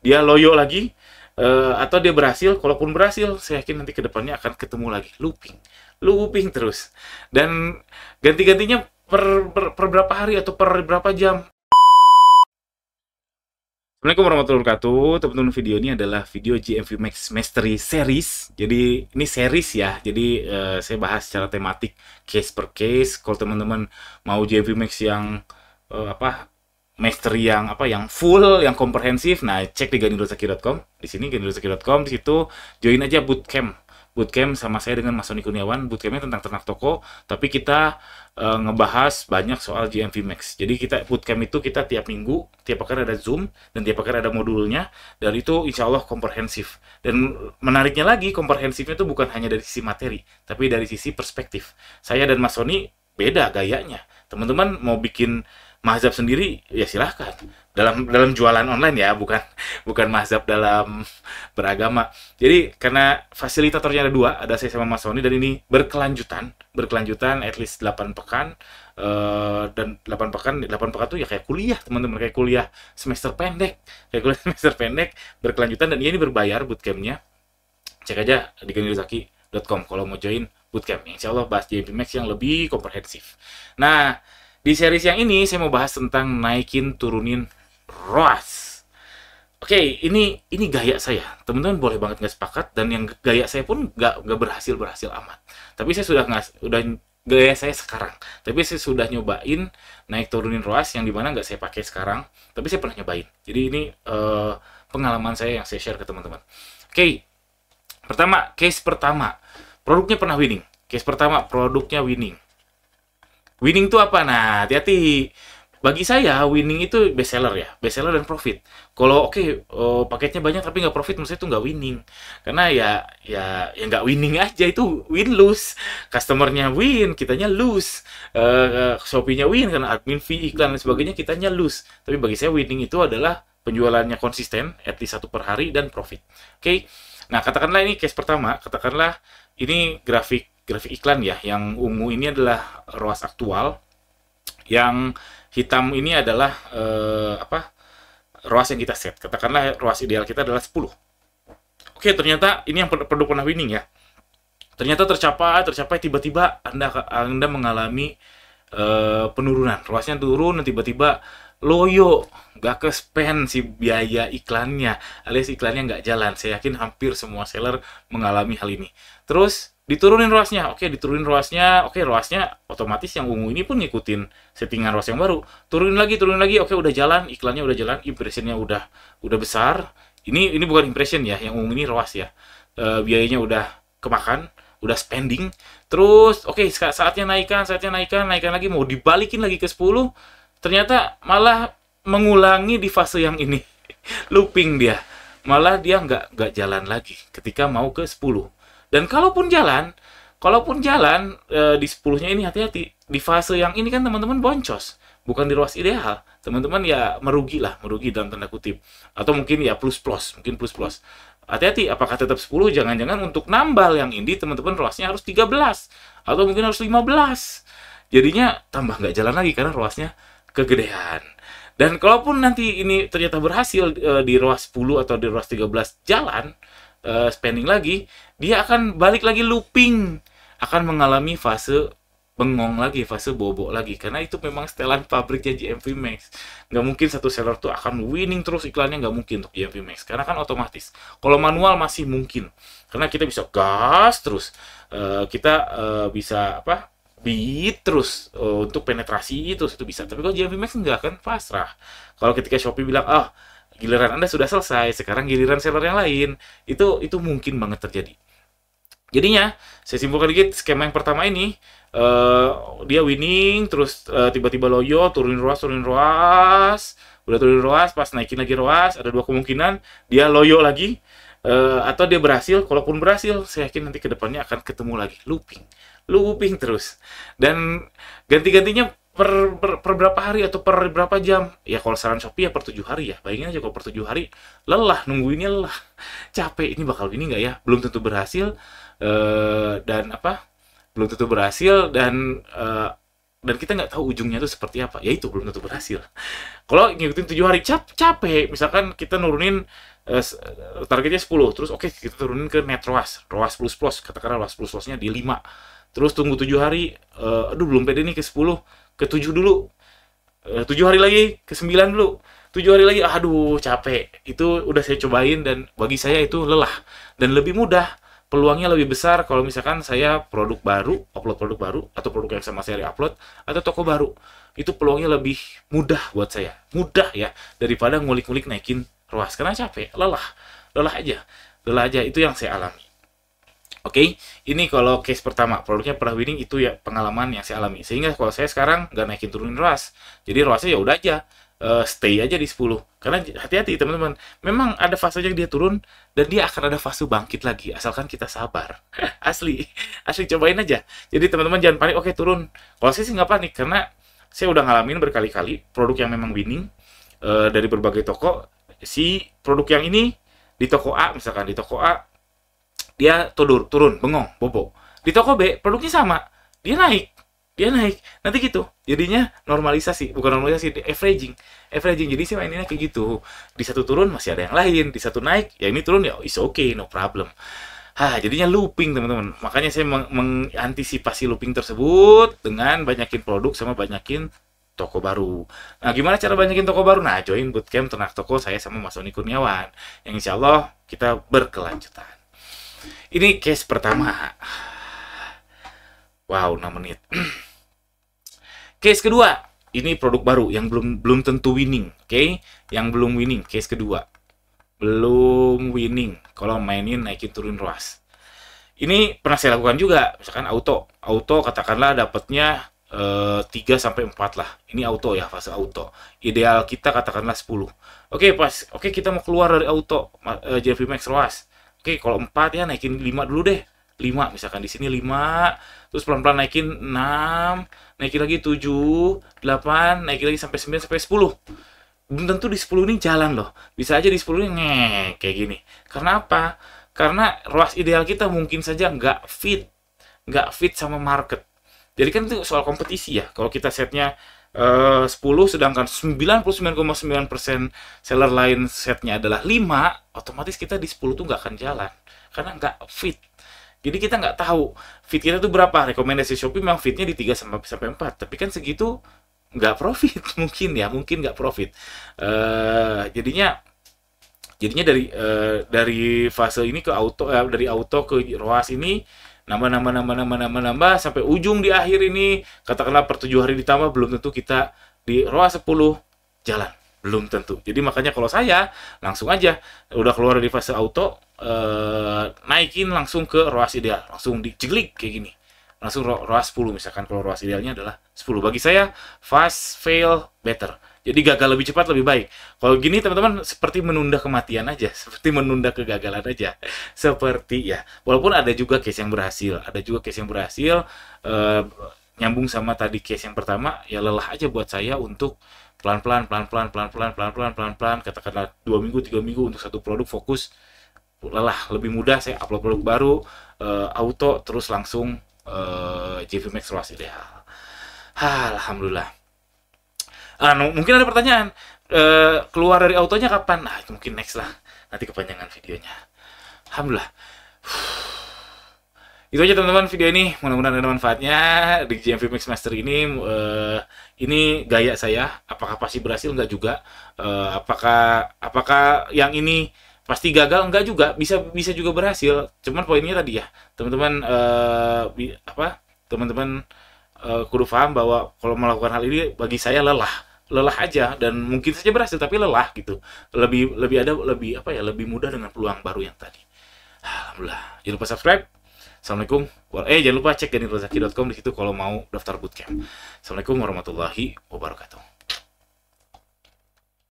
dia loyo lagi, atau dia berhasil. Kalaupun berhasil, saya yakin nanti kedepannya akan ketemu lagi, looping terus, dan ganti-gantinya per berapa hari atau per berapa jam. Assalamualaikum warahmatullahi wabarakatuh. Teman-teman, video ini adalah video GMV Max Mastery Series. Jadi ini series ya. Jadi saya bahas secara tematik, case per case. Kalau teman-teman mau GMV Max yang mastery yang full, yang komprehensif, nah cek di ganilozaki.com. Di sini ganilozaki.com, di situ join aja bootcamp sama saya dengan Mas Sony Kurniawan. Bootcampnya tentang ternak toko, tapi kita ngebahas banyak soal GMV Max. Jadi kita bootcamp itu kita tiap minggu, tiap pekan ada Zoom, dan tiap pekan ada modulnya, dan itu insya Allah komprehensif. Dan menariknya lagi, komprehensifnya itu bukan hanya dari sisi materi, tapi dari sisi perspektif. Saya dan Mas Sony beda gayanya. Teman-teman mau bikin mazhab sendiri ya silahkan, dalam jualan online ya, bukan mazhab dalam beragama. Jadi karena fasilitatornya ada dua, ada saya sama Mas Sony, dan ini berkelanjutan at least 8 pekan. Dan 8 pekan tuh ya kayak kuliah, teman-teman, kayak kuliah semester pendek, berkelanjutan. Dan ini berbayar bootcampnya. Cek aja di ganilozaki.com kalau mau join bootcamp. Insya Allah bahas JMP Max yang lebih komprehensif. Nah, di series yang ini saya mau bahas tentang naikin turunin ROAS. Oke, ini gaya saya. Teman-teman boleh banget nggak sepakat, dan yang gaya saya pun nggak berhasil amat. Tapi saya udah gaya saya sekarang. Tapi saya sudah nyobain naik turunin ROAS yang dimana nggak saya pakai sekarang, tapi saya pernah nyobain. Jadi ini pengalaman saya yang saya share ke teman-teman. Oke, case pertama, produknya pernah winning. Case pertama, produknya winning. Winning itu apa? Nah, hati-hati. Bagi saya, winning itu best seller ya. Best seller dan profit. Kalau paketnya banyak tapi nggak profit, menurut saya itu nggak winning. Karena ya nggak winning aja, itu win-lose. Customer-nya win, kitanya lose. Shopee-nya win, karena admin fee, iklan, dan sebagainya, kitanya lose. Tapi bagi saya, winning itu adalah penjualannya konsisten, at least 1 per hari, dan profit. Oke? Nah, katakanlah ini case pertama. Katakanlah ini grafik iklan ya, yang ungu ini adalah ROAS aktual, yang hitam ini adalah ROAS yang kita set. Katakanlah ROAS ideal kita adalah 10. Oke, ternyata ini yang produk pernah winning ya. Ternyata tercapai, tiba-tiba Anda mengalami penurunan. ROAS-nya turun, dan tiba-tiba loyo, nggak ke spend si biaya iklannya, alias iklannya nggak jalan. Saya yakin hampir semua seller mengalami hal ini. Terus diturunin ROAS-nya. Oke, diturunin ROAS-nya. Oke, ROAS-nya otomatis yang ungu ini pun ngikutin settingan ROAS yang baru. Turunin lagi. Oke, udah jalan, iklannya udah jalan, impressionnya udah besar. Ini bukan impression ya, yang ungu ini ROAS ya. Biayanya udah kemakan, udah spending. Terus oke, saatnya naikkan lagi, mau dibalikin lagi ke 10. Ternyata malah mengulangi di fase yang ini. Looping dia. Malah dia nggak jalan lagi ketika mau ke 10. Dan kalaupun jalan di 10-nya ini, hati-hati. Di fase yang ini kan teman-teman boncos, bukan di ROAS ideal. Teman-teman ya merugi dalam tanda kutip. Atau mungkin ya plus. Hati-hati, apakah tetap 10? Jangan-jangan untuk nambal yang ini teman-teman ROAS-nya harus 13. Atau mungkin harus 15. Jadinya tambah nggak jalan lagi karena ROAS-nya kegedean. Dan kalaupun nanti ini ternyata berhasil di ROAS 10 atau di ROAS 13 jalan, spending lagi, dia akan balik lagi looping, akan mengalami fase bengong lagi, fase bobo lagi, karena itu memang setelan pabriknya GMV Max. Nggak mungkin satu seller tuh akan winning terus iklannya, nggak mungkin untuk GMV Max, karena kan otomatis. Kalau manual masih mungkin, karena kita bisa gas terus, kita bisa beat terus untuk penetrasi terus, itu bisa. Tapi kalau GMV Max nggak, kan pasrah. Kalau ketika Shopee bilang, giliran Anda sudah selesai, sekarang giliran seller yang lain, itu mungkin banget terjadi. Jadinya, saya simpulkan dikit, skema yang pertama ini, dia winning, terus tiba-tiba loyo, turunin ROAS, udah turunin ROAS, pas naikin lagi ROAS, ada 2 kemungkinan, dia loyo lagi, atau dia berhasil. Kalaupun berhasil, saya yakin nanti kedepannya akan ketemu lagi, looping terus. Dan ganti-gantinya per berapa hari atau per berapa jam. Ya kalau saran Shopee ya per 7 hari ya. Bayangin aja kalau per 7 hari, lelah, nungguinnya lelah. Capek, ini bakal ini nggak ya? Belum tentu berhasil. Dan belum tentu berhasil, dan dan kita nggak tahu ujungnya itu seperti apa, ya itu belum tentu berhasil. Kalau ngikutin 7 hari capek, misalkan kita nurunin targetnya 10, terus oke, kita turunin ke net ROAS plus plus, katakanlah ROAS plus plusnya di 5, terus tunggu 7 hari, aduh belum pede nih ke 10, ke 7 dulu, 7 hari lagi ke 9 dulu, 7 hari lagi, aduh capek. Itu udah saya cobain dan bagi saya itu lelah dan lebih mudah, peluangnya lebih besar kalau misalkan saya produk baru, upload produk baru, atau produk yang sama saya upload, atau toko baru. Itu peluangnya lebih mudah buat saya, mudah ya, daripada ngulik-ngulik naikin ROAS, karena capek, lelah aja, itu yang saya alami. Oke, ini kalau case pertama, produknya pernah winning, itu ya pengalaman yang saya alami. Sehingga kalau saya sekarang nggak naikin turunin ROAS, jadi ROASnya ya udah aja, stay aja di 10. Karena hati-hati teman-teman, memang ada fasenya dia turun, dan dia akan ada fase bangkit lagi, asalkan kita sabar. Asli cobain aja. Jadi teman-teman jangan panik, oke turun. Kalau saya sih nggak panik, karena saya udah ngalamin berkali-kali, produk yang memang winning, dari berbagai toko, si produk yang ini, di toko A, misalkan di toko A, dia turun, bengong, bobo. Di toko B, produknya sama, dia naik. Nanti gitu. Jadinya normalisasi, bukan normalisasi, averaging. Jadi sih mainnya kayak gitu. Di satu turun masih ada yang lain, di satu naik, ya ini turun ya is okay, no problem. Jadinya looping teman-teman. Makanya saya mengantisipasi looping tersebut dengan banyakin produk sama banyakin toko baru. Nah, gimana cara banyakin toko baru? Nah, join bootcamp Ternak Toko saya sama Mas Sony Kurniawan. Yang insya Allah kita berkelanjutan. Ini case pertama. Wow, 6 menit. Case kedua. Ini produk baru yang belum tentu winning, oke? Yang belum winning, case kedua. Belum winning kalau mainin naikin turun ROAS. Ini pernah saya lakukan juga, misalkan auto katakanlah dapatnya 3 sampai 4 lah. Ini auto ya, fase auto. Ideal kita katakanlah 10. Oke, kita mau keluar dari auto JV Max ROAS. Oke, kalau 4 ya naikin 5 dulu deh. 5 misalkan di sini 5, terus pelan-pelan naikin 6, naikin lagi 7, 8, naikin lagi sampai 9 sampai 10. Belum tentu di 10 ini jalan loh. Bisa aja di 10 ini kayak gini. Karena apa? Karena ROAS ideal kita mungkin saja nggak fit sama market. Jadi kan itu soal kompetisi ya. Kalau kita setnya 10, sedangkan 99,9% seller lain setnya adalah 5, otomatis kita di 10 tuh nggak akan jalan. Karena nggak fit. Jadi kita nggak tahu fit kita tuh berapa. Rekomendasi Shopee memang fitnya di 3 sampai 4. Tapi kan segitu nggak profit. Mungkin nggak profit. Jadinya dari fase ini ke auto, dari auto ke ROAS ini nambah sampai ujung di akhir ini, katakanlah per 7 hari ditambah, belum tentu kita di ROAS 10 jalan, belum tentu. Jadi makanya kalau saya langsung aja udah keluar dari fase auto, naikin langsung ke ROAS ideal, langsung diceklik kayak gini, langsung ROAS 10 misalkan. Kalau ROAS idealnya adalah 10, bagi saya fast fail better. Jadi gagal lebih cepat lebih baik. Kalau gini teman-teman seperti menunda kematian aja, seperti menunda kegagalan aja. Seperti ya. Walaupun ada juga case yang berhasil, nyambung sama tadi case yang pertama, ya lelah aja buat saya untuk pelan-pelan katakanlah 2 minggu 3 minggu untuk satu produk fokus. Lelah, lebih mudah saya upload produk baru, auto terus langsung JV Max ROAS ideal. Alhamdulillah. Mungkin ada pertanyaan, keluar dari autonya kapan? Nah, itu mungkin next lah. Nanti kepanjangan videonya. Alhamdulillah. Itu aja teman-teman video ini. Mudah-mudahan ada manfaatnya. Di JV Max Master ini gaya saya. Apakah pasti berhasil? Enggak juga. Apakah yang ini pasti gagal? Enggak juga. Bisa juga berhasil. Cuman poinnya tadi ya, teman-teman teman-teman kudu paham bahwa kalau melakukan hal ini bagi saya lelah aja, dan mungkin saja berhasil tapi lelah gitu. Lebih mudah dengan peluang baru yang tadi. Alhamdulillah. Jangan lupa subscribe. Assalamualaikum. Jangan lupa cek ganirozaki.com di situ kalau mau daftar bootcamp. Assalamualaikum warahmatullahi wabarakatuh.